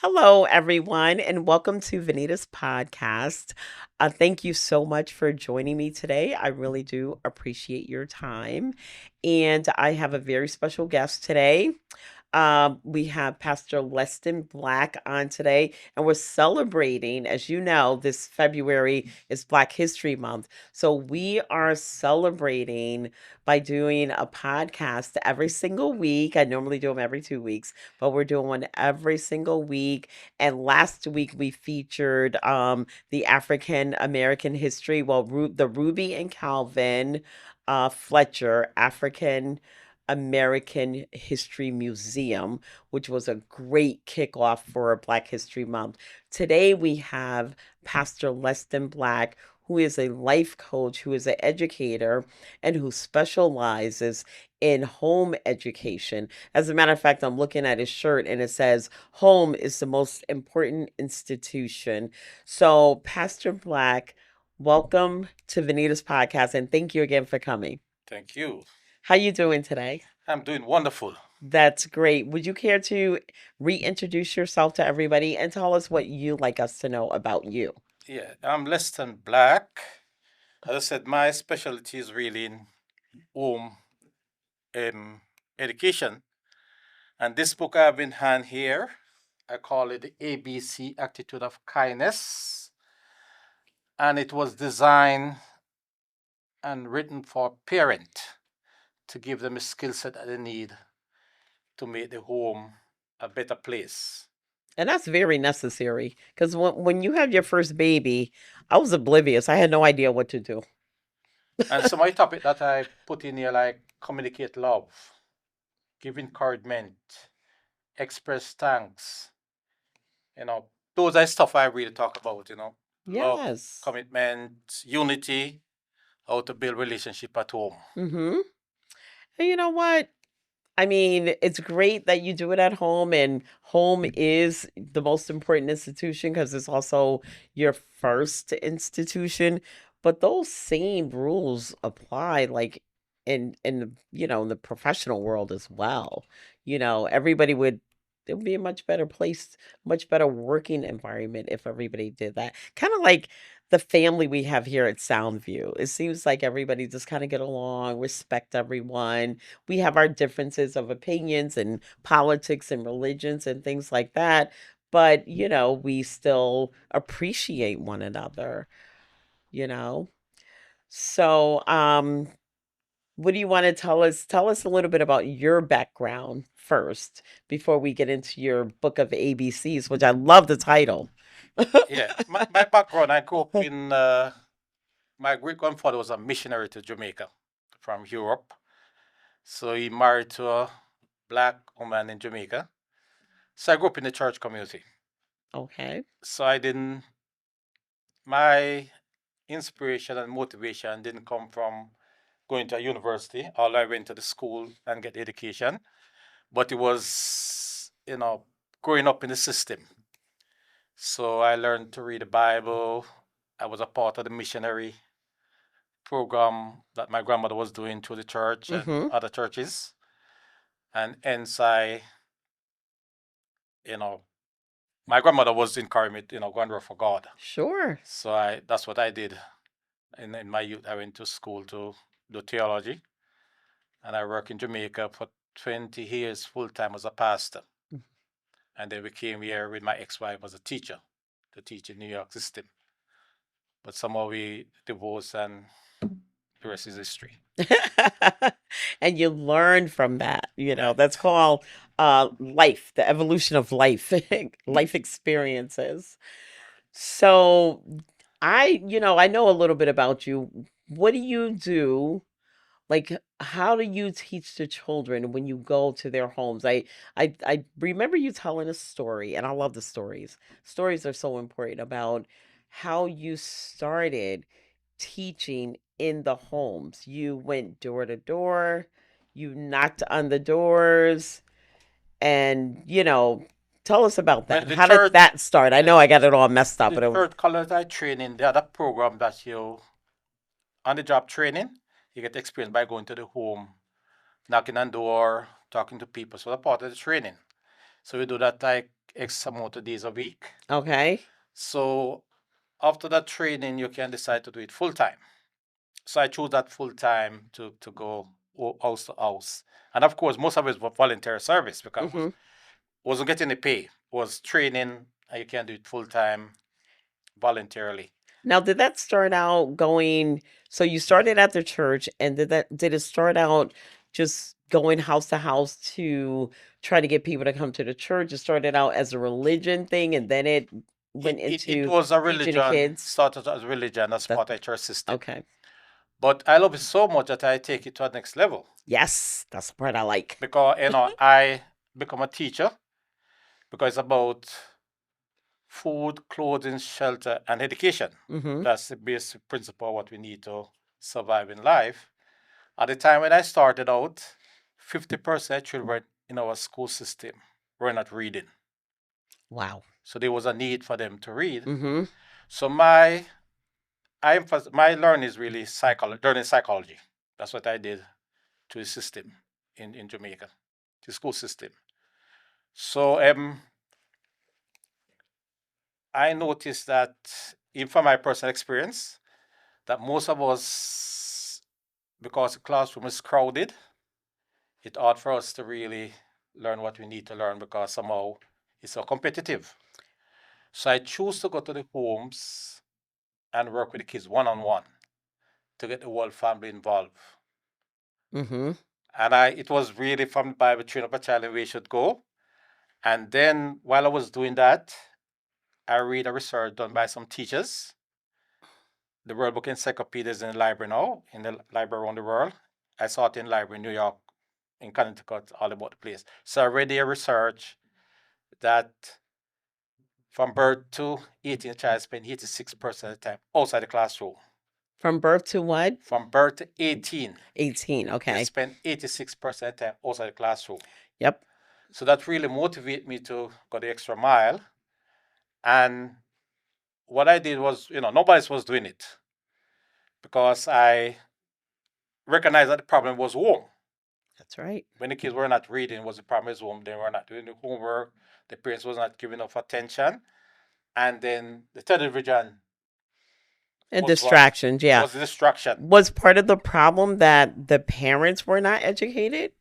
Hello, everyone, and welcome to Venita's podcast. Thank you so much for joining me today. I really do appreciate your time. And I have a very special guest today. We have Pastor Leston Black on today, and we're celebrating, as you know, this February is Black History Month. So we are celebrating by doing a podcast every single week. I normally do them every 2 weeks, but we're doing one every single week. And last week we featured the African American history, well, the Ruby and Calvin Fletcher African American History Museum, which was a great kickoff for Black History Month. Today we have Pastor Leston Black, who is a life coach, who is an educator, and who specializes in home education. As a matter of fact, I'm looking at his shirt and it says, Home is the most important institution. So, Pastor Black, welcome to Venita's podcast, and thank you again for coming. Thank you. How you doing today? I'm doing wonderful. That's great. Would you care to reintroduce yourself to everybody and tell us what you'd like us to know about you? Yeah, I'm Leston Black. As I said, my specialty is really in home um, education. And this book I have in hand here, I call it the ABC Attitude of Kindness. And it was designed and written for parent to give them a skill set that they need to make the home a better place. And that's very necessary because when you have your first baby, I was oblivious. I had no idea what to do. And some of the topic that I put in here, like communicate love, give encouragement, express thanks. You know, those are stuff I really talk about, love, Yes. commitment, unity, how to build relationship at home. Mm-hmm. And you know what? I mean, it's great that you do it at home, and home is the most important institution because it's also your first institution. But those same rules apply, like in in the professional world as well. Everybody would it would be a much better place, much better working environment if everybody did that. Kind of like the family we have here at Soundview. It seems like everybody just kind of get along, respect everyone. We have our differences of opinions and politics and religions and things like that, but we still appreciate one another, you know. So, what do you want to tell us? Tell us a little bit about your background first before we get into your book of ABCs, which I love the title. Yeah, my background, I grew up in, my great grandfather was a missionary to Jamaica from Europe. So he married to a black woman in Jamaica. So I grew up in the church community. Okay. So my inspiration and motivation didn't come from going to a university. All I went to the school and get education, but it was, growing up in the system. So I learned to read the Bible. I was a part of the missionary program that my grandmother was doing through the church and Mm-hmm. other churches. And hence you know, my grandmother was encouraging me, go and work for God. Sure. So that's what I did. In my youth, I went to school to do theology, and I worked in Jamaica for 20 years full time as a pastor. Mm. And then we came here with my ex-wife as a teacher to teach in New York system. But somehow we divorced, and the rest is history. And you learn from that. Right. That's called life, the evolution of life, life experiences. So I know a little bit about you. What do you do? Like, how do you teach the children when you go to their homes? I remember you telling a story, and I love the stories. Stories are so important about how you started teaching in the homes. You went door to door, you knocked on the doors, and tell us about Well, that. How did that start? I know I got it all messed up, the but it was third colors I training, the other program that you on the job training, you get experience by going to the home, knocking on door, talking to people. So that's part of the training. So we do that like X amount of days a week. Okay. So after that training, you can decide to do it full time. So I chose that full time to go house to house. And of course, most of it was volunteer service because Hmm. wasn't getting the pay. It was training, and you can do it full time voluntarily. Now, did that start out going, so you started at the church, and did it start out just going house to house to try to get people to come to the church? It started out as a religion thing, and then it went It into was a teaching the religion, kids. started as a religion as That part of the church system. Okay. But I love it so much that I take it to the next level Yes, that's the part I like. because I become a teacher because it's about food, clothing, shelter, and education. Hmm. That's the basic principle of what we need to survive in life. At the time when I started out, 50% of children in our school system were not reading. Wow. So there was a need for them to read. Hmm. So my learning is really learning psychology. That's what I did to the system in Jamaica, the school system. So I noticed that, even from my personal experience, that most of us, because the classroom is crowded, it's hard for us to really learn what we need to learn because somehow it's so competitive. So I choose to go to the homes and work with the kids one on one to get the whole family involved. Hmm. And it was really from the Bible, train up a child in the way he should go. And then while I was doing that, I read a research done by some teachers. The World Book Encyclopedia is in the library now, in the library around the world. I saw it in the library in New York, in Connecticut, all about the place. So I read their research that from birth to 18, the child spend 86% of the time outside the classroom. From birth to what? From birth to 18, 18. they Okay. spend 86% of the time outside the classroom. Yep. So that really motivated me to go the extra mile. And what I did was, nobody else was doing it because I recognized that the problem was home. That's right. When the kids were not reading, was the problem is home. They were not doing the homework. The parents was not giving enough attention, and then the television And was what distractions. Yeah. was the distraction. Was part of the problem that the parents were not educated?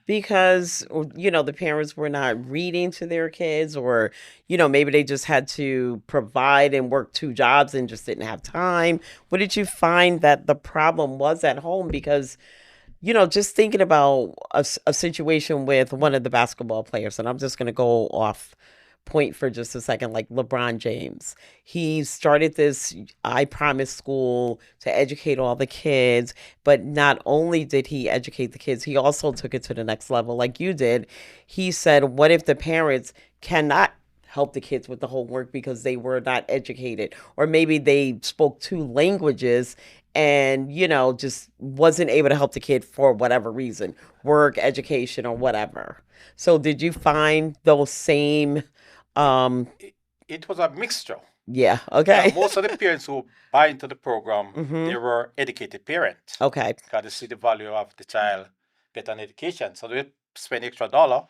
Because the parents were not reading to their kids, or maybe they just had to provide and work two jobs and just didn't have time. What did you find that the problem was at home? Because just thinking about a situation with one of the basketball players, and I'm just going to go off point for just a second, like LeBron James. He started this I Promise school to educate all the kids, but not only did he educate the kids, he also took it to the next level, like you did. He said, what if the parents cannot help the kids with the homework because they were not educated, or maybe they spoke two languages and just wasn't able to help the kid for whatever reason, work, education, or whatever. So did you find those same It, um it was a mixture. yeah, Yeah, okay. most of the parents who buy into the program, Mhm. they were educated parents Okay. because they see the value of the child get an education. So they spend extra dollar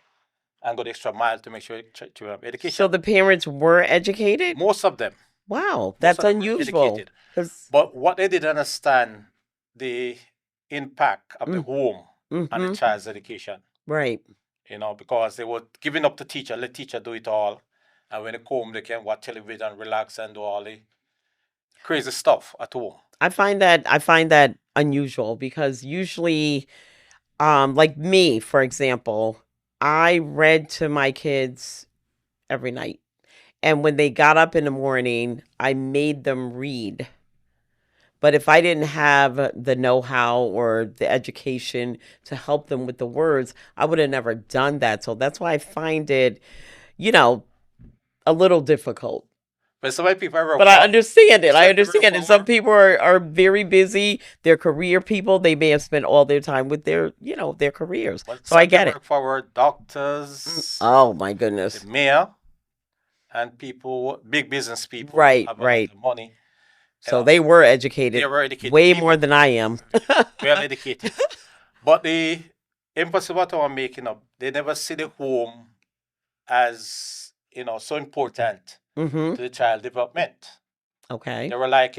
and go the extra mile to make sure to have So education. the parents were educated? Most of them, Wow, most that's of them were unusual. educated. 'Cause But what they didn't understand the impact of the mm, home on the mhm. child's education. Right. Because they were giving up to teacher, let teacher do it all. And when they come home, they can watch television, relax, and do all the crazy stuff at home. I find that unusual because usually like me, for example, I read to my kids every night. And when they got up in the morning, I made them read. But if I didn't have the know-how or the education to help them with the words, I would have never done that. So that's why I find it, you know, a little difficult. But some people are But I understand it. I some people understand it. Some for people are very busy. They're career people. They may have spent all their time with their careers. well, So I some get people it. work for doctors, Oh my the goodness. mayor, and people, big business people Right, have a lot right. of money. You So know, they were they educated were educated way more people, than I am. well educated. But the emphasis what I'm making up, they never see the home as so important Mhm. to the child development. Okay. They were like,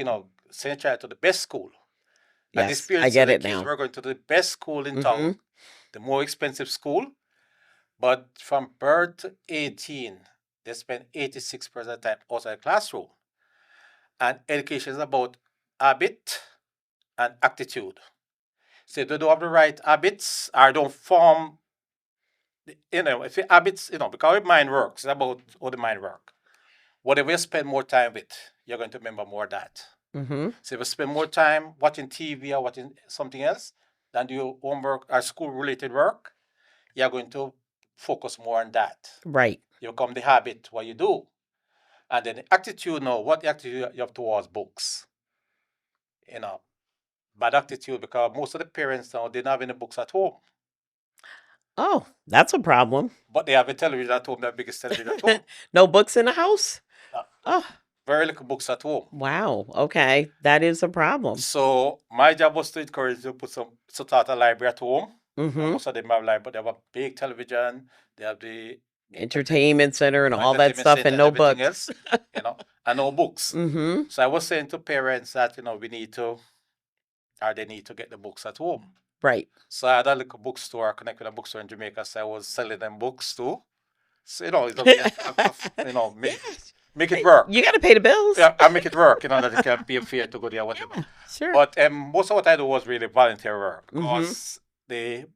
send a child to the best school. And this Yes, I period, so get the it kids now. were going to the best school in town, Mhm. the more expensive school. But from birth to 18, they spend 86% of the time outside the classroom. And education is about habit and attitude. So if they don't have the right habits or don't form, if the habits, because the mind works, it's about how the mind works. Whatever you spend more time with, you're going to remember more of that. Mhm. So if you spend more time watching TV or watching something else than do your homework or school related work, you're going to focus more on that. Right. You become the habit what you do. And then the attitude now, what attitude you have towards books? You know, bad attitude because most of the parents now they don't have any books at home. Oh, that's a problem. But they have a television at home, the biggest television at home. No books in the house? Uh, Oh, Very little books at home. wow. Okay. That is a problem. So my job was to encourage you to put some sort of a library at home. Mhm. Most of them have library, but they have a big television. They have the Entertainment center and all that entertainment stuff center and and no everything books. else, and no books. Mhm. So I was saying to parents that we need to, or they need to get the books at home. Right. So I had a little bookstore, connected with a bookstore in Jamaica. So I was selling them books too. So Yeah. make it work. You got to pay the bills. Yeah, I make it work. That it can be fair to go there, whatever. Yeah, sure. But most of what I do was really volunteer work Mhm. because the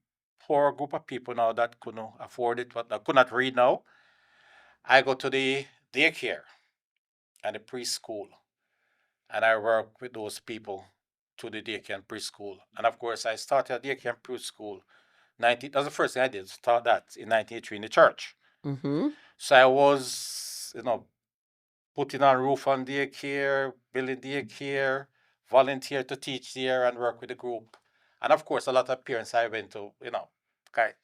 poor group of people now that couldn't afford it, that could not read now, I go to the daycare and the preschool, and I work with those people to the daycare and preschool. And of course, I started a daycare and preschool. That's the first thing I did. Start that in 1983 in the church. Mhm. So I was, putting on roof on daycare, building daycare, volunteer to teach there and work with the group. And of course, a lot of parents I went to,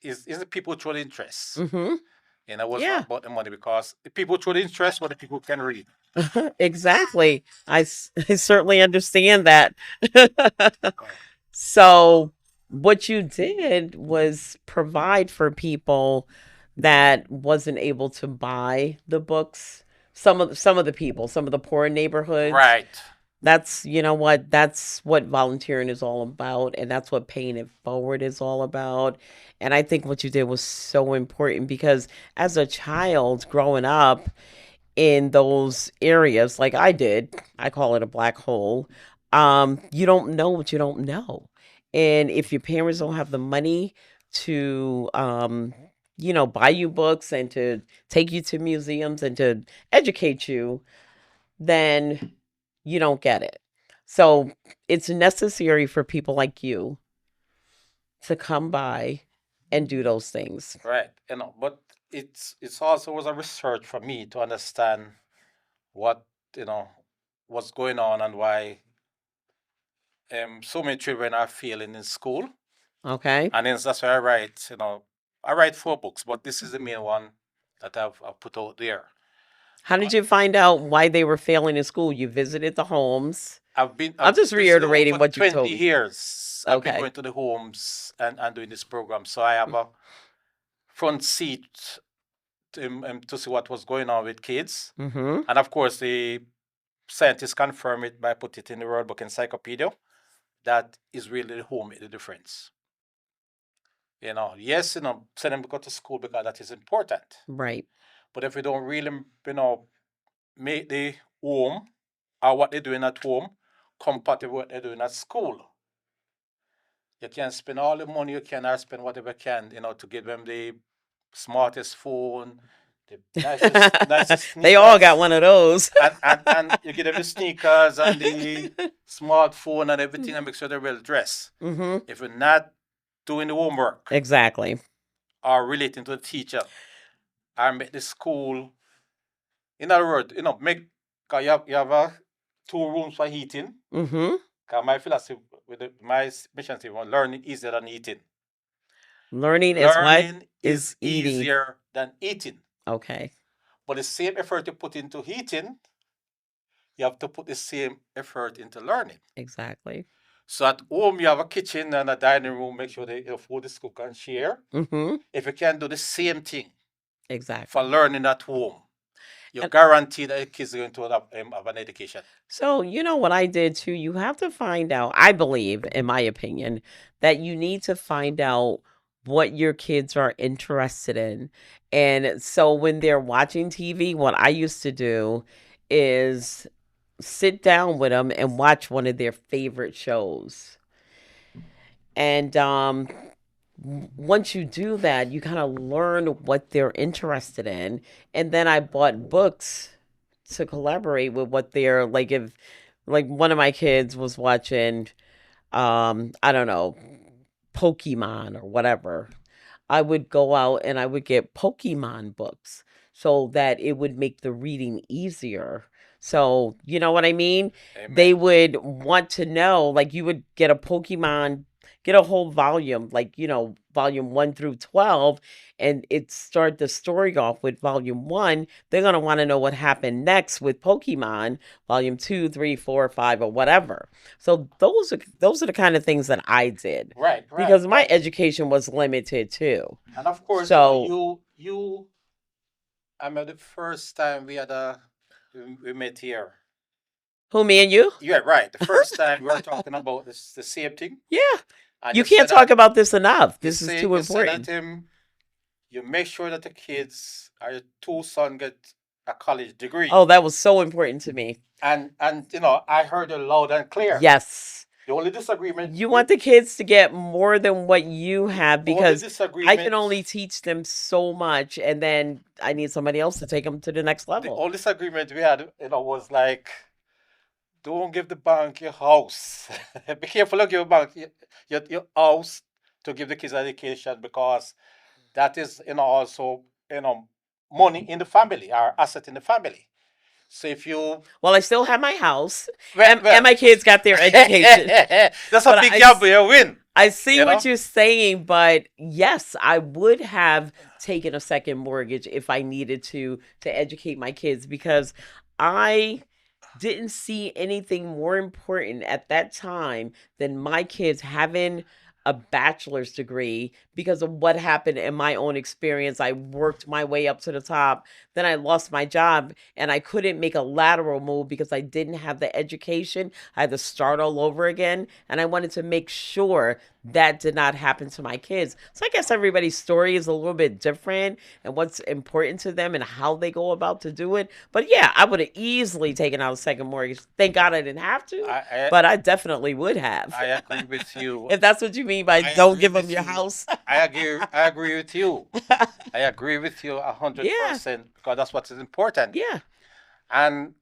is the people show the interest. Mhm. It was not Yeah. about the money because the people show the interest, but the people can read. Exactly. I certainly understand that. So, what you did was provide for people that wasn't able to buy the books. Some of the people, some of the poor neighborhoods. Right. That's you know what that's what volunteering is all about, and that's what paying it forward is all about. And I think what you did was so important because as a child growing up in those areas like I did, I call it a black hole. You don't know what you don't know. And if your parents don't have the money to buy you books and to take you to museums and to educate you, then you don't get it. So it's necessary for people like you to come by and do those things. Right. But it's also was a research for me to understand what, you know, what's going on and why so many children are failing in school. Okay. And then that's why I write 4 books, but this is the main one that I've put out there. How did you find out why they were failing in school? You visited the homes. I'm I've just visited the home reiterating for what you 20 told me. years. I've been Okay. going to the homes and doing this program. So I have a front seat to see what was going on with kids. Mm-hmm. And of course, the scientists confirm it by putting it in the World Book Encyclopedia. That is really the home the difference. Yes, send them to go to school because that is important. Right. But if we don't really, make the home or what they're doing at home compatible with what they're doing at school, you can spend all the money you can or spend whatever you can, to give them the smartest phone, the nicest They all got sneakers, one of those. and you give them the sneakers and the smartphone and everything and make sure they're well dressed. Mm-hmm. If you're not doing the homework Exactly. or relating to the teacher or make the school, in other words, make, cause you have 2 rooms for heating. Mm-hmm. Cause my philosophy my mission statement, learning easier than eating. Learning is what Learning is is eating. easier than eating. Okay. But the same effort you put into eating, you have to put the same effort into learning. Exactly. So at home, you have a kitchen and a dining room. Make sure your food is cooked and share. Mm-hmm. If you can do the same thing for Exactly. learning at home, you're guaranteed that the kids are going to have an education. So, you know what I did too? You have to find out, I believe, in my opinion, that you need to find out what your kids are interested in. And so when they're watching TV, what I used to do is sit down with them and watch one of their favorite shows. And once you do that, you kind of learn what they're interested in. And then I bought books to collaborate with what they're like. If like one of my kids was watching, I don't know, Pokemon or whatever, I would go out and I would get Pokemon books so that it would make the reading easier. So, you know what I mean? They Amen. would want to know, like, you would get a Pokemon, get a whole volume, like, volume 1 through 12, and it start the story off with volume 1. They're going to want to know what happened next with Pokemon, volume 2, 3, 4, 5, or whatever. So those are the kind of things that I did Right, right, because my right. education was limited too. And of course, So, I remember the first time we met here. who, me and you? Yeah, right. The first time we were talking about this, the same thing, Yeah. and You you can't said talk that about this enough. This is too you said that important. you make sure that the kids, or your two son, get a college degree. Oh, that was so important to me. And I heard it loud and clear. Yes. The only disagreement You want the kids to get more than what you have the only because I disagreement can only teach them so much and then I need somebody else to take them to the next the level. only disagreement we had, was like, don't give the bank your house. Be careful of your bank your house to give the kids education, because that is, also, money in the family, or asset in the family. So if you Well, I still have my house well, and my kids got their education. that's a But big gamble you win. I see You what know? you're saying, but yes, I would have taken a second mortgage if I needed to educate my kids because I didn't see anything more important at that time than my kids having a bachelor's degree because of what happened in my own experience. I worked my way up to the top, then I lost my job and I couldn't make a lateral move because I didn't have the education. I had to start all over again, and I wanted to make sure that did not happen to my kids. So I guess everybody's story is a little bit different and what's important to them and how they go about to do it. But yeah, I would have easily taken out a second mortgage. Thank God I didn't have to, I but I definitely would have. I agree with you. If that's what you mean by I don't agree give them with your you. house. I agree with you. I agree with you a hundred Yeah, percent because that's what is important. yeah. And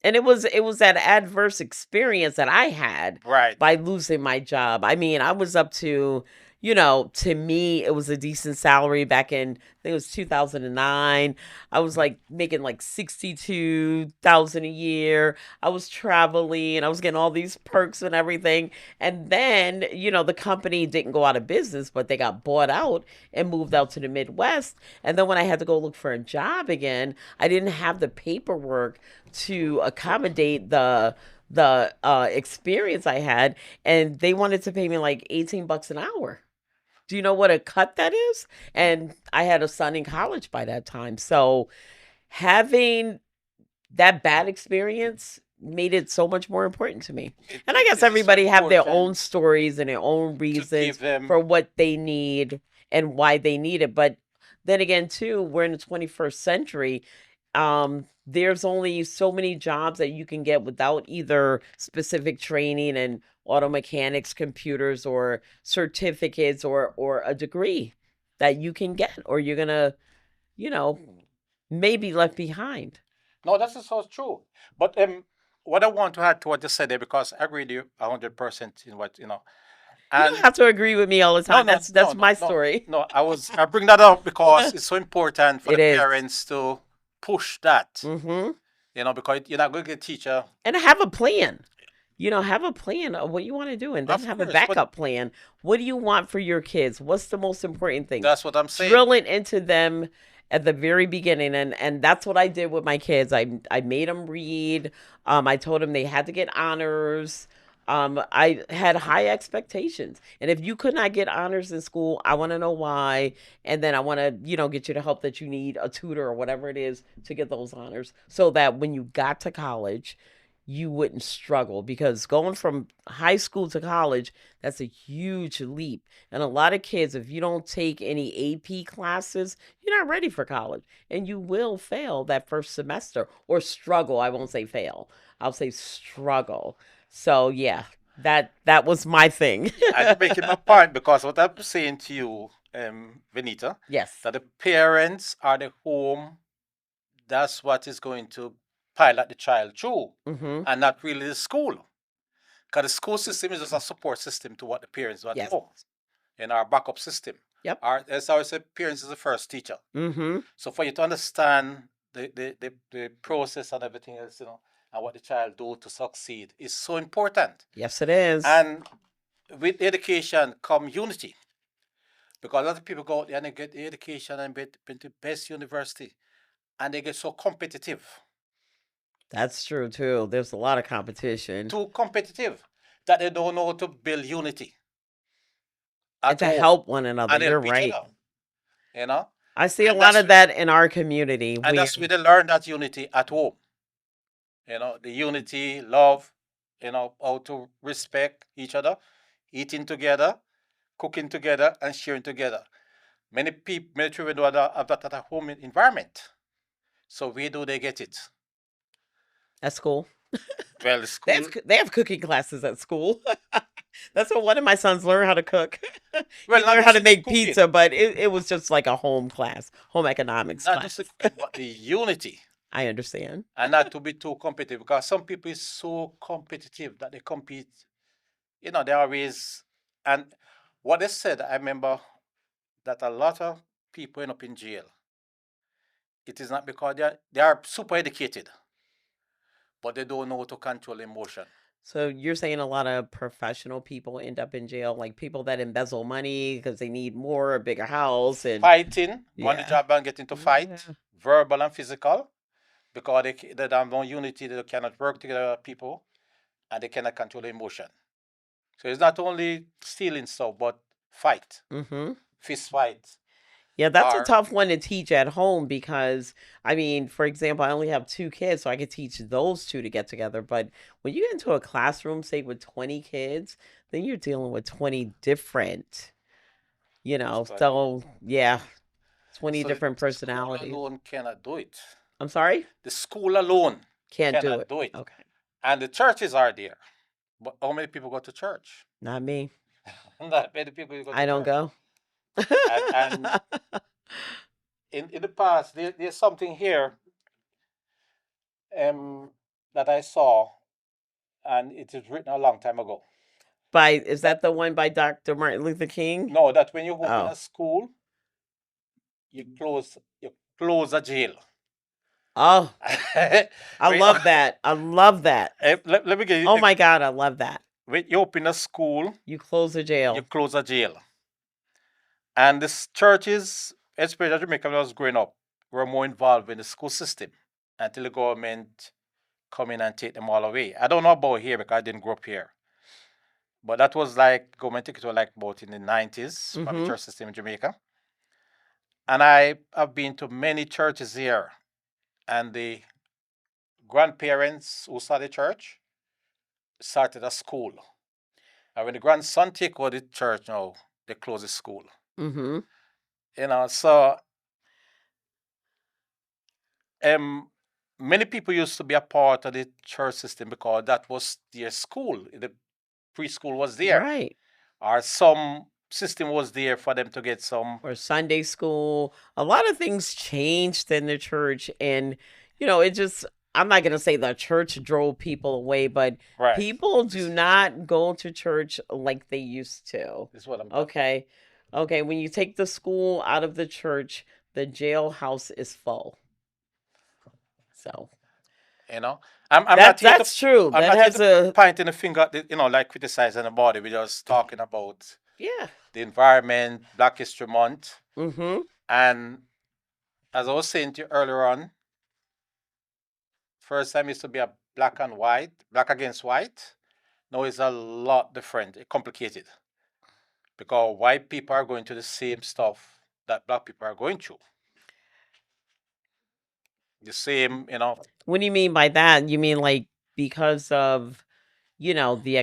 And it was that adverse experience that I had right, by losing my job. I mean, I was up to, to me, it was a decent salary back in, I think it was 2009. I was like making like 62,000 a year. I was traveling, I was getting all these perks and everything. And then, the company didn't go out of business, but they got bought out and moved out to the Midwest. And then when I had to go look for a job again, I didn't have the paperwork to accommodate the experience I had, and they wanted to pay me like 18 bucks an hour. Do you know what a cut that is? And I had a son in college by that time. So having that bad experience made it so much more important to me. And I guess it is so everybody have their own important stories and their own to give reasons them. for what they need and why they need it. But then again, too, we're in the 21st century. There's only so many jobs that you can get without either specific training and auto mechanics, computers, or certificates, or a degree that you can get, or you're gonna, you know, maybe left behind. No, that's so true. But what I want to add to what you said there, because I agree with you 100% in what you know. You don't And have to agree with me all the no, time. no, That's no, no, my no, story. no. I bring that up because it's so important for It the is. parents to push that. Mm-hmm. Because you're not going to get a teacher. And have a plan. Have a plan of what you want to do and then Of have a course, but backup plan. What do you want for your kids? What's the most important thing? that's what I'm saying. Drill it into them at the very beginning, and that's what I did with my kids. I made them read. I told them they had to get honors. I had high expectations. And if you could not get honors in school, I want to know why. And then I want to, get you the help that you need, a tutor or whatever it is to get those honors so that when you got to college, you wouldn't struggle because going from high school to college, that's a huge leap. And a lot of kids, if you don't take any AP classes, you're not ready for college and you will fail that first semester or struggle. I won't say fail. I'll say struggle. So yeah, that was my thing. And you're making my point because what I'm saying to you, Venita, Yes. that the parents are the home, that's what is going to pilot the child through, Mhm. and not really the school. Because the school system is just a support system to what the parents do at Yes. home in our backup system. Yep. Our, as I always say, parents is the first teacher. Mhm. So for you to understand the process and everything else, and what the child do to succeed is so important. Yes, it is. And with education come unity. Because a lot of people go out there and they get the education and get into best university and they get so competitive. That's true too. There's a lot of competition. Too competitive that they don't know how to build unity And at to home help one another. and You're help each right. other, you know? I see a And lot that's of that in our community and where that's where they learn that unity at home. The unity, love, how to respect each other, eating together, cooking together, and sharing together. Many people, many children do have that at a home environment. So where do they get it? at school. Well, the school. They have cooking classes at school. That's what one of my sons learned how to cook. He Well, not learned how just to the make cooking, pizza, but it was just like a home class, home economics not just the class. cooking, but the unity, I understand. and not to be too competitive. Because some people is so competitive that they compete. They always and what they said. I remember that a lot of people end up in jail. It is not because they are super educated, but they don't know how to control emotion. So you're saying a lot of professional people end up in jail, like people that embezzle money because they need more, a bigger house, and Fighting on the yeah, job and getting to yeah, fight, verbal and physical, because they have no unity, they cannot work together with people, and they cannot control emotion. So it's not only stealing stuff, but fight, mm-hmm. fist fight, Yeah, that's a or tough one to teach at home because, I mean, for example, I only have two kids, so I could teach those two to get together. But when you get into a classroom, say with 20 kids, then you're dealing with 20 different, study. so yeah, 20 So the different school personalities. alone cannot do it. I'm sorry? The school alone Can't do cannot it. do it. Okay. And the churches are there. But how many people go to church? Not me. Not many people go to I don't church. go. And in the past, there's something here um, that I saw, and it is written a long time ago. Is That that the one by Dr. Martin Luther King? no, that when you open Oh. a school, you close a jail. Oh, I When love that. I love that. let me get Oh you. my God, I love that. When you open a school, You close the you jail. close a jail. And the churches, especially Jamaica when I was growing up, were more involved in the school system until the government come in and take them all away. I don't know about here because I didn't grow up here. But that was like government tickets were like about in the 90s from the Mm-hmm. church system in Jamaica. And I have been to many churches here. And the grandparents who started church started a school. And when the grandson take over the church now, they close the school. Mm-hmm. So um, many people used to be a part of the church system because that was their school. The preschool was there, Right. or some system was there for them to get some. Or Sunday school. A lot of things changed in the church. And, it just, I'm not going to say the church drove people away, but Right. people do This, not go to church like they used to. this is what I'm talking about. Okay. Okay. When you take the school out of the church, the jailhouse is full. So You know, I'm that not here to that's true. I'm That not here has to a pointing the finger at like criticizing anybody. We're just talking about yeah. the environment, Black History Month, Mm-hmm. and as I was saying to you earlier on, first time used to be a black and white, black against white. now it's a lot different, complicated, because white people are going to the same stuff that black people are going through. The same, What do you mean by that? You mean like because of the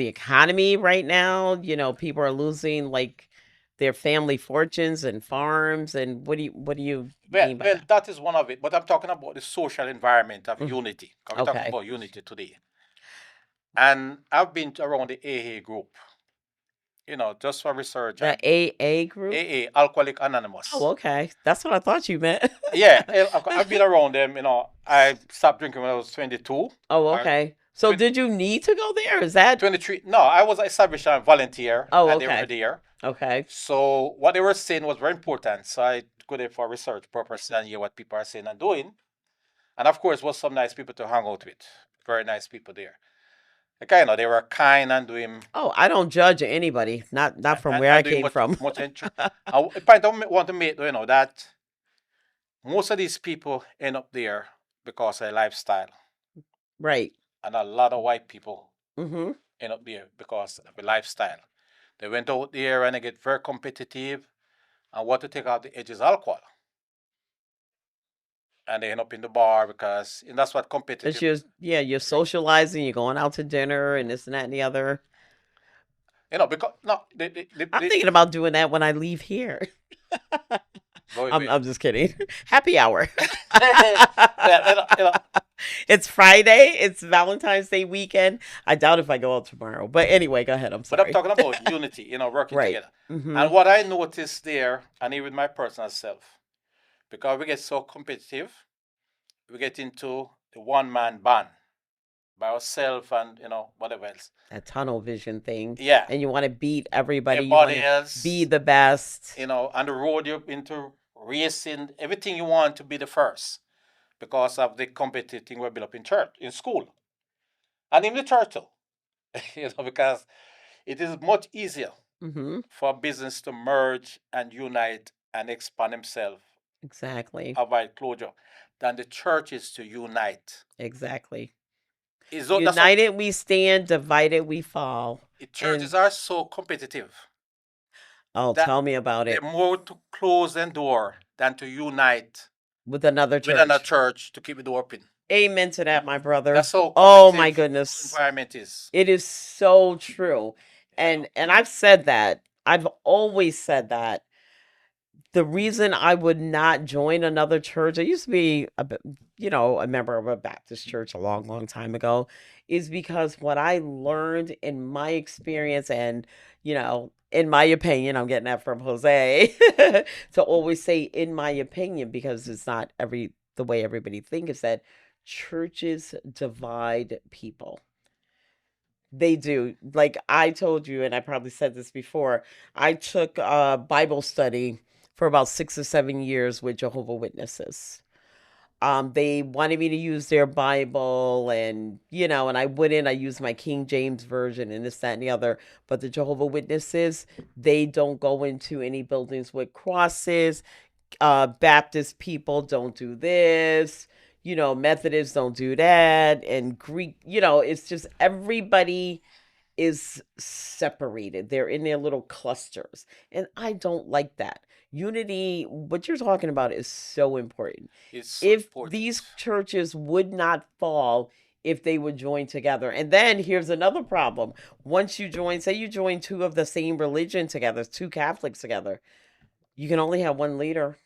economy right now? People are losing like their family fortunes and farms, and what do you well, mean by well, that? that is one of it. But I'm talking about the social environment of Mm, unity. 'Cause we're talking okay. about unity today. And I've been around the AA group, just for research The and AA group? AA, Alcoholic Oh, Anonymous. okay. That's what I thought you meant. Yeah, I've been around them. I stopped drinking when I was 22 Oh, or okay. So 20, did you need to go there? Is that 23. No, I was established and volunteer, Oh, and they were okay. there. Okay. So what they were saying was very important. So I go there for research purpose and hear what people are saying and doing. And of course, was some nice people to hang out with. Very nice people there. Like, they were kind and doing Oh, I don't judge anybody. Not from where I and doing came much from. much interest. A point I want to make, that most of these people end up there because of their lifestyle, Right. and a lot of white people Mhm. end up there because of the lifestyle. They went out there and they get very competitive, and what to take out the edge is alcohol, and they end up in the bar because and that's what It's competitive. just yeah, you're socializing, you're going out to dinner and this and that and the other. Because no, I'm thinking about doing that when I leave here. I'm wait. I'm just kidding. Happy hour. Well, It's Friday. It's Valentine's Day weekend. I doubt if I go out tomorrow. But anyway, go ahead. I'm but I'm sorry. talking about unity, working Right. together. And Mhm. what I noticed there, and even my personal self, because we get so competitive, we get into the one man band by ourselves and whatever else. That tunnel vision thing. Yeah, And you want to beat everybody. You want everybody to be else, the best. on the road you're into racing, everything you want to be the first because of the competitive thing we built up in church, in school, and in the church too. Because it is much easier Mhm. for business to merge and unite and expand themselves, Exactly. avoid closure, than the churches to unite. Exactly. That's what United we stand, divided we fall. churches And are so competitive oh, that tell me about they're it. more to close the door than to unite With another with another church. church to keep the door open. Amen to that, my brother. That's how Oh my competitive our goodness. environment is. It is so true. You know, And I've said that. I've always said that. The reason I would not join another church, I used to be a member of a Baptist church a long, long time ago, is because what I learned in my experience and, in my opinion, I'm getting that from Jose to always say in my opinion because it's not the way everybody thinks is that churches divide people. They do. Like I told you, and I probably said this before, I took a Bible study for about 6 or 7 years with Jehovah Witnesses. They wanted me to use their Bible, and I wouldn't. I used my King James version and this, that, and the other. But the Jehovah Witnesses, they don't go into any buildings with crosses. Baptist people don't do this. Methodists don't do that, and Greek. It's just everybody is separated. They're in their little clusters. And I don't like that. Unity, what you're talking about is so important. it's so If important. these churches would not fall if they would join together. And then here's another problem. Once you join, say you join two of the same religion together, two Catholics together, you can only have one leader,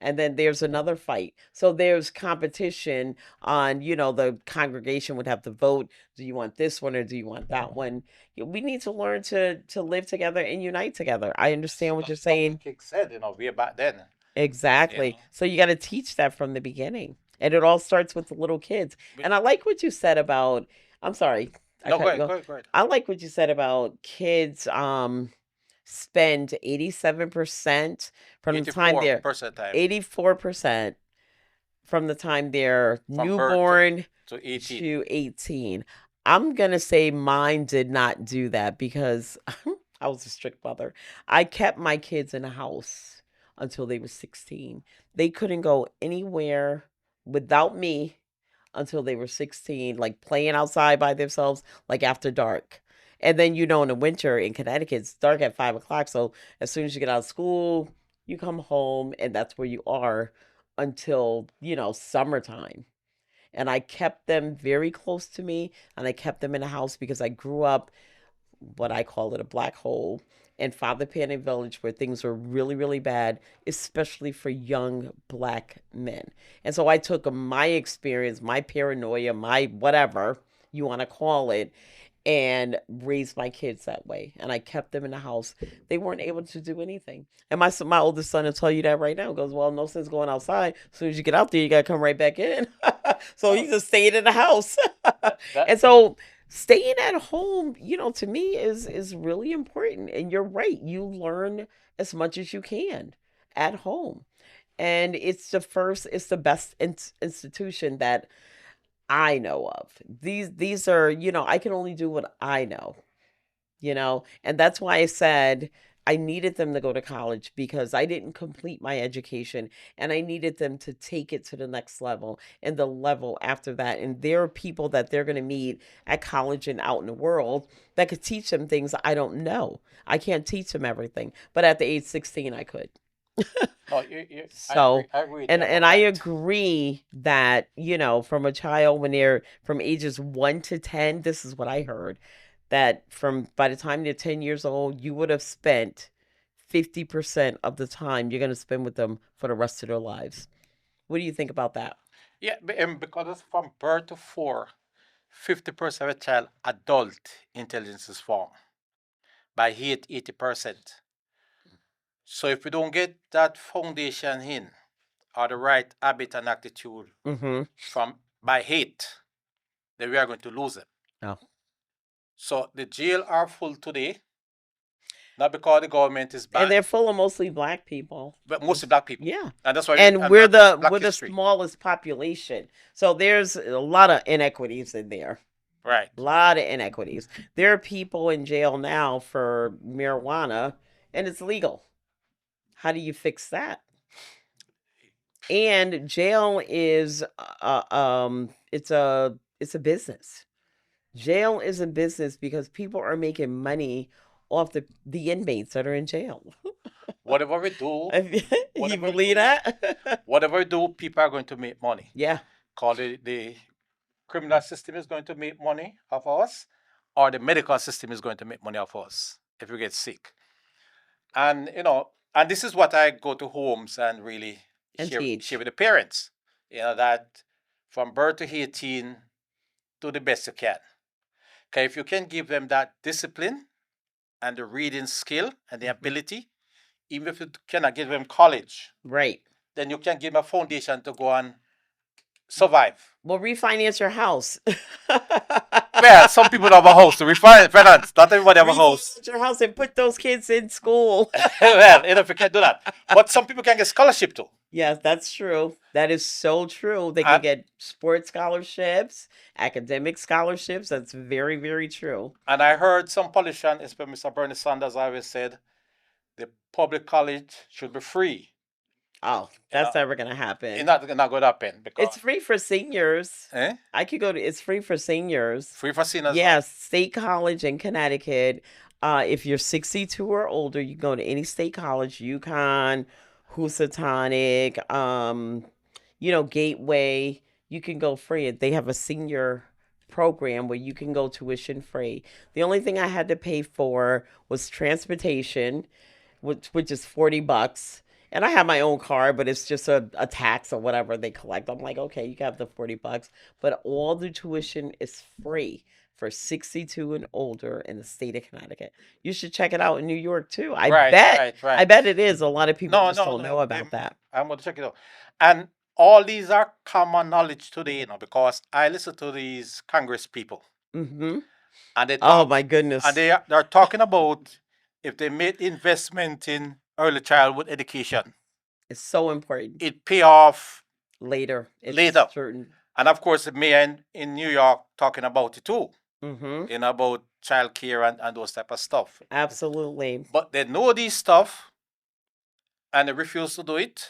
and then there's another fight. So there's competition on, the congregation would have to vote. Do you want this one or do you want that one? We need to learn to live together and unite together. I understand what you're That's Dr. saying. King said, way back then. You Exactly. know. So you got to teach that from the beginning. And it all starts with the little kids. But, And I like what you said about, I'm sorry, I no, go cut you ahead, go. go ahead, go ahead. I like what you said about kids spend 87% from the time they're 84% time 84% from the time they're from birth to, newborn 18. to 18. I'm going to say mine did not do that because I was a strict mother. I kept my kids in a house until they were 16. They couldn't go anywhere without me until they were 16, like playing outside by themselves, like after dark. And then, in the winter in Connecticut, it's dark at 5 o'clock. So as soon as you get out of school, you come home, and that's where you are until, summertime. And I kept them very close to me, and I kept them in the house because I grew up what I call it a black hole in Father Panning Village where things were really, really bad, especially for young black men. And so I took my experience, my paranoia, my whatever you want to call it, and raised my kids that way. And I kept them in the house. They weren't able to do anything. And my oldest son will tell you that right now. He goes, well, no sense going outside. As soon as you get out there, you got to come right back in. So Oh, he just stayed in the house. that And so staying at home, to me is really important. And you're right. You learn as much as you can at home. And it's the best institution that I know of. These are, I can only do what I know. And that's why I said I needed them to go to college because I didn't complete my education, and I needed them to take it to the next level and the level after that. And there are people that they're going to meet at college and out in the world that could teach them things I don't know. I can't teach them everything, but at the age 16 I could. no, So, I agree with you and about I that. agree that, from a child when they're from ages 1 to 10, this is what I heard, that from by the time they're 10 years old, you would have spent 50% of the time you're going to spend with them for the rest of their lives. What do you think about that? Yeah, because it's from birth to 4, 50% of a child adult intelligence is formed by 80%. So if we don't get that foundation in or the right habit and attitude Mhm. from by hate, then we are going to lose them. Oh. So the jail are full today, not because the government is And bad, they're full of mostly black people. but mostly black people. Yeah. And that's why And and black we're black the history. smallest population. So there's a lot of inequities in there. Right. A lot of inequities. There are people in jail now for marijuana, and it's legal. How do you fix that? And jail is it's a business. Jail is a business because people are making money off the inmates that are in jail. Whatever we do, You whatever we believe do, that? whatever we do, people are going to make money. Yeah. Call the criminal system is going to make money off us, or the medical system is going to make money off us if we get sick. And and this is what I go to homes and really And share teach. with the parents. That from birth to 18, do the best you can. Okay, if you can give them that discipline and the reading skill and the Mhm. ability, even if you cannot give them college, Right. then you can give them a foundation to go and survive. Well, refinance your house. Well, some people don't have a house to refinance. Not everybody have a house. Refinance your house and put those kids in school. Well, if you can do that, but some people can get scholarship too. Yes, that's true. That is so true. They could And get sports scholarships, academic scholarships. That's very, very true. and I heard some politician, especially Mr. Bernie Sanders, always said the public college should be free. Oh, You know, that's never gonna it's happen. not going to happen It's because free for seniors. eh? I could go to it's free for seniors. Free for sinners now. Yes, State College in Connecticut. If you're 62 or older, you can go to any state college, UConn, Housatonic, Gateway. You can go free. They have a senior program where you can go tuition free. The only thing I had to pay for was transportation, which is $40. And I have my own car, but it's just a tax or whatever they collect. I'm like, okay, you can have the $40, but all the tuition is free for 62 and older in the state of Connecticut. You should check it out in New York too. I Right, bet, right, right. I bet it is. A lot of people No, just no, don't know no. about that. I'm going to check it out. And all these are common knowledge today, because I listen to these Congress people, Hmm. and they Oh talk, my and goodness, they're talking about if they made investment in early childhood education, it's so important. it pay off Later, it's later. certain. And of course, the mayor in New York talking about it too, Hmm. about child care and those type of stuff. Absolutely. But they know these stuff and they refuse to do it.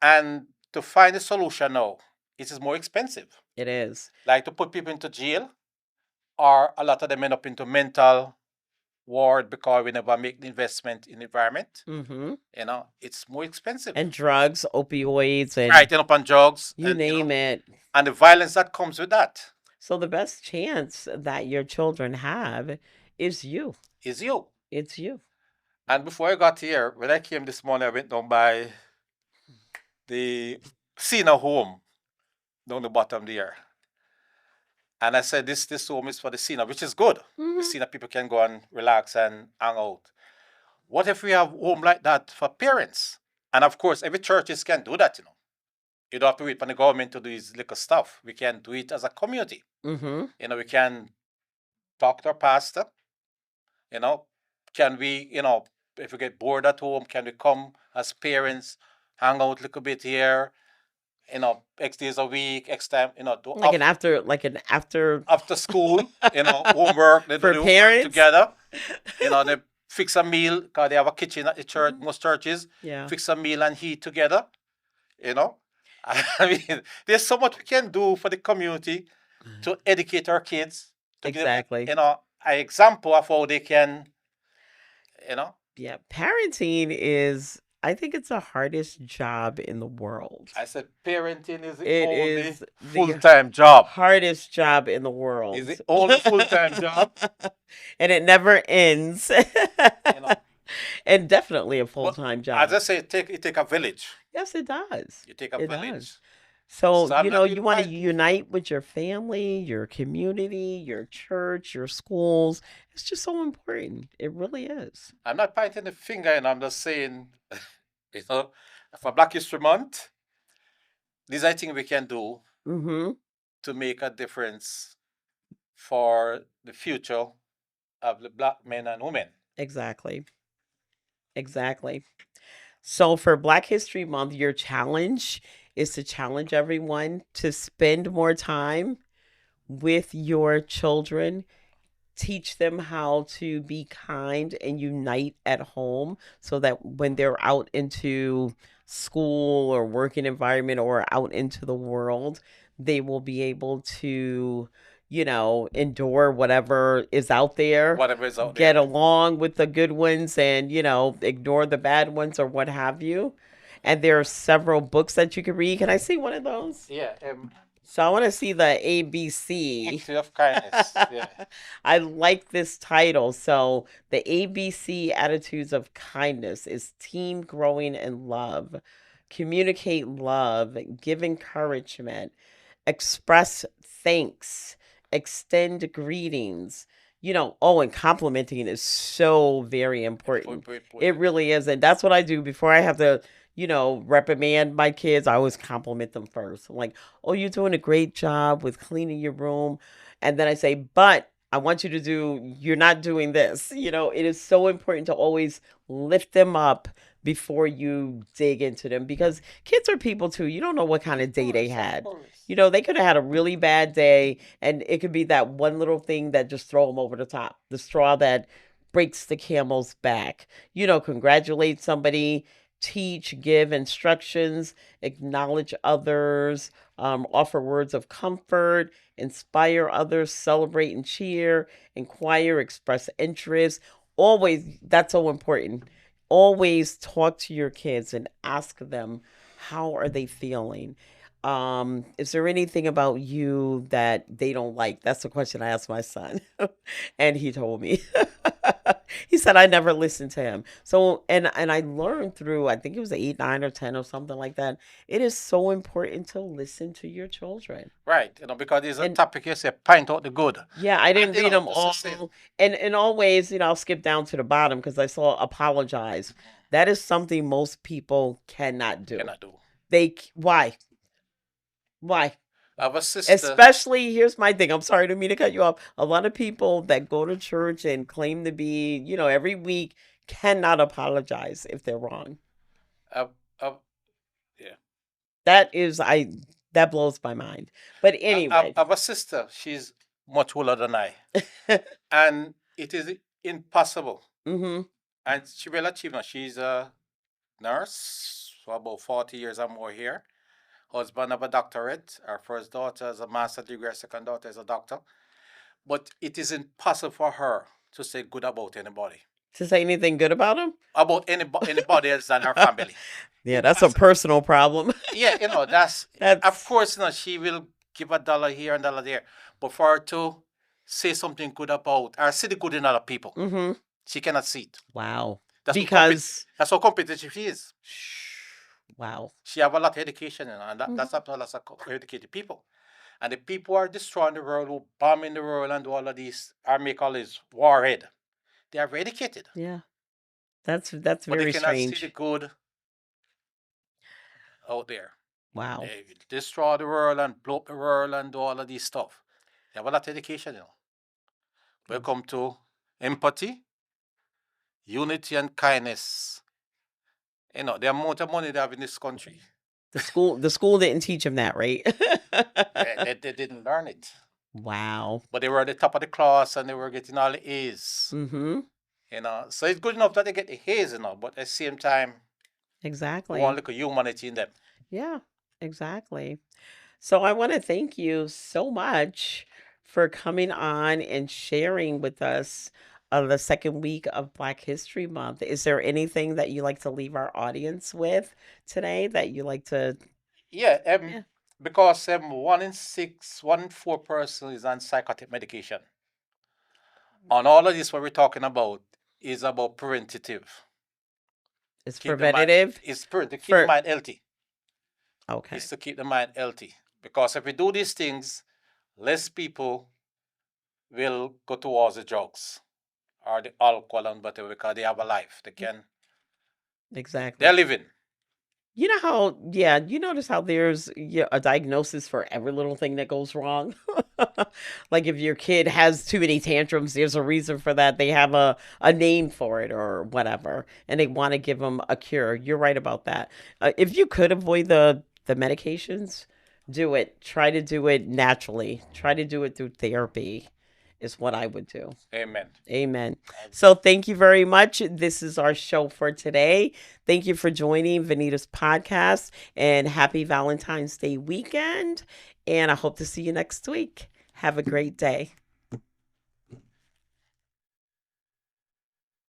And to find a solution now, it is more expensive. It is. Like to put people into jail, or a lot of them end up into mental ward because we never make the investment in the environment. Mm-hmm. It's more expensive. And drugs, opioids, and Right, end up on drugs, you name it. and the violence that comes with that So the best chance that your children have is you. is you. It's you. And before I got here, when I came this morning, I went down by the senior home down the bottom there. And I said, this home is for the senior, which is good. Mm-hmm. The senior people can go and relax and hang out. What if we have home like that for parents? And of course, every churches can do that. You don't have to wait for the government to do this little stuff. We can do it as a community. Mm-hmm. We can talk to our pastor. Can we, if we get bored at home, can we come as parents, hang out a little bit here, X days a week, X time, do Like an after after school, homework, they do for the homework parents. together. They fix a meal because they have a kitchen at the church, most churches. Yeah. Fix a meal and eat together. I mean, there's so much we can do for the community to educate our kids, to Exactly. give them, an example of how they can, Yeah. Parenting is, I think it's the hardest job in the world. I said parenting is the It only is the full-time job. hardest job in the world. Is the only full-time job. And it never ends. And definitely a full-time job. As I say, it take a village. Yes, it does. You take a It village. does. So, I'm not you being want to funny. unite with your family, your community, your church, your schools. It's just so important. It really is. I'm not pointing the finger, and I'm just saying, for Black History Month, these are things we can do Mm-hmm. to make a difference for the future of the Black men and women. Exactly. Exactly. So for Black History Month, your challenge is to challenge everyone to spend more time with your children, teach them how to be kind and unite at home so that when they're out into school or working environment or out into the world, they will be able to, endure whatever is out there, Whatever is out get there. along with the good ones and, ignore the bad ones or what have you. And there are several books that you can read. Can I see one of those? Yeah. So I want to see the ABC. History of kindness. Yeah. I like this title. So the ABC Attitudes of Kindness is team growing in love, communicate love, give encouragement, express thanks, extend greetings. And complimenting is so very important. It really is. And that's what I do before I have to, reprimand my kids. I always compliment them first. I'm like, oh, you're doing a great job with cleaning your room. And then I say, but I want you to you're not doing this. It is so important to always lift them up before you dig into them because kids are people too. You don't know what kind of day they had. They could have had a really bad day and it could be that one little thing that just throw them over the top. The straw that breaks the camel's back. Congratulate somebody, teach, give instructions, acknowledge others, offer words of comfort, inspire others, celebrate and cheer, inquire, express interest. Always, that's so important. Always talk to your kids and ask them how are they feeling. Is there anything about you that they don't like? That's the question I asked my son. And he told me. He said I never listened to him. So and I learned through I think it was 8, 9, or 10 or something like that. It is so important to listen to your children. Right, because there's a topic you say, point out the good. Yeah, I didn't read them all. And always, I'll skip down to the bottom because I saw apologize. That is something most people cannot do. Why? Why? I have a sister. Especially, here's my thing. I'm sorry to me to cut you off. A lot of people that go to church and claim to be, every week cannot apologize if they're wrong. Yeah. That blows my mind. But anyway. I have a sister. She's much older than I. And it is impossible. Mm-hmm. And she will achieve now. She's a nurse for about 40 years or more here. husband have a doctorate. Our first daughter has a master's degree. Our second daughter is a doctor. But it is impossible for her to say good about anybody, To say anything good about him? about anybody else than her family. Yeah, that's a Impossible. personal problem. Yeah, that's of That's course, she will give a dollar here and dollar there, but for her to say something good about or see the good in other people, mhm. she cannot see it. Wow. That's what Because that's how competitive she is. wow. She have a lot of education, and Mhm. that's up to a lot of educated people. And the people who are destroying the world, who bombing the world, and do all of these, or make all this warhead, they are very educated, Yeah. That's but they very cannot see the strange. good out there. Wow. They destroy the world and blow up the world and do all of this stuff. They have a lot of education. Mm. Welcome to empathy, unity, and kindness. The amount of money they have in this country, The school didn't teach him that, right? they didn't learn it. Wow. But they were at the top of the class and they were getting all the A's. Mhm. So it's good enough that they get the A's, but at the same time, we want Exactly. to look at humanity in them. Yeah. Exactly. So I want to thank you so much for coming on and sharing with us the second week of Black History Month. Is there anything that you like to leave our audience with today that you like to? Yeah, Yeah. because 1 in 6, 1 in 4 person is on psychotic medication. And all of this, what we're talking about, is about preventative. It's Keep the mind, preventative it's to keep the for mind healthy. It's okay. to keep the mind healthy. Because if we do these things, less people will go towards the drugs or the alcohol and whatever because they have a life. They're Exactly. living. You know how, yeah, you notice how there's, yeah, a diagnosis for every little thing that goes wrong? Like if your kid has too many tantrums, there's a reason for that. They have a name for it or whatever, and they want to give them a cure. You're right about that. If you could avoid the medications, do it. Try to do it naturally. Try to do it through therapy, is what I would do. Amen. Amen. So thank you very much. This is our show for today. Thank you for joining Venita's podcast and happy Valentine's Day weekend. And I hope to see you next week. Have a great day.